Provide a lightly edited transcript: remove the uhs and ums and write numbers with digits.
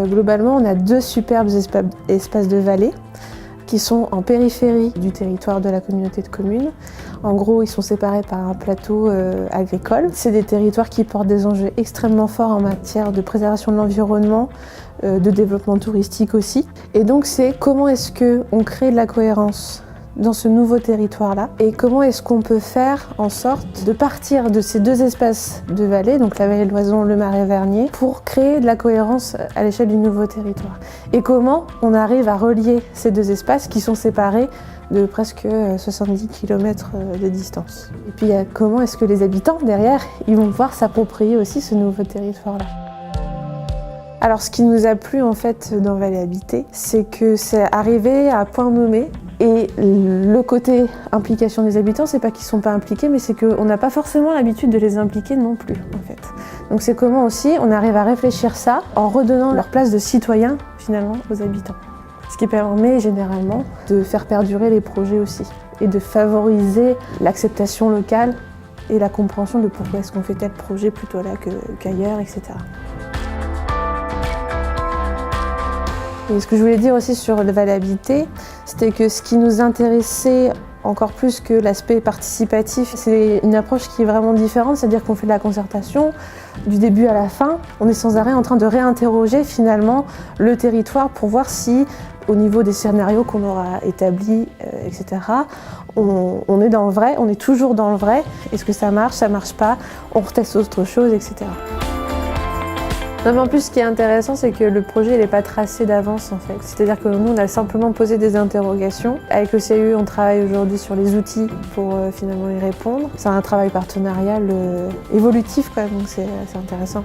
Globalement, on a 2 superbes espaces de vallée qui sont en périphérie du territoire de la communauté de communes. En gros, ils sont séparés par un plateau agricole. C'est des territoires qui portent des enjeux extrêmement forts en matière de préservation de l'environnement, de développement touristique aussi. Et donc, c'est comment est-ce qu'on crée de la cohérence dans ce nouveau territoire-là et comment est-ce qu'on peut faire en sorte de partir de ces 2 espaces de vallée, donc la vallée de l'Oison, le Marais Vernier, pour créer de la cohérence à l'échelle du nouveau territoire. Et comment on arrive à relier ces 2 espaces qui sont séparés de presque 70 km de distance. Et puis comment est-ce que les habitants derrière, ils vont pouvoir s'approprier aussi ce nouveau territoire-là. Alors ce qui nous a plu en fait dans Vallée Habitée, c'est que c'est arrivé à point nommé. Et le côté implication des habitants, c'est pas qu'ils sont pas impliqués, mais c'est qu'on n'a pas forcément l'habitude de les impliquer non plus, en fait. Donc c'est comment aussi on arrive à réfléchir ça en redonnant leur place de citoyen, finalement, aux habitants. Ce qui permet généralement de faire perdurer les projets aussi, et de favoriser l'acceptation locale et la compréhension de pourquoi est-ce qu'on fait tel projet plutôt là qu'ailleurs, etc. Et ce que je voulais dire aussi sur le Vallée Habitée, c'était que ce qui nous intéressait encore plus que l'aspect participatif, c'est une approche qui est vraiment différente, c'est-à-dire qu'on fait de la concertation du début à la fin. On est sans arrêt en train de réinterroger finalement le territoire pour voir si, au niveau des scénarios qu'on aura établis, etc., on est dans le vrai, on est toujours dans le vrai. Est-ce que ça marche pas, on reteste autre chose, etc. Non, mais en plus, ce qui est intéressant, c'est que le projet n'est pas tracé d'avance en fait. C'est-à-dire que nous, on a simplement posé des interrogations. Avec le CAE, on travaille aujourd'hui sur les outils pour finalement y répondre. C'est un travail partenarial évolutif quand même, donc c'est intéressant.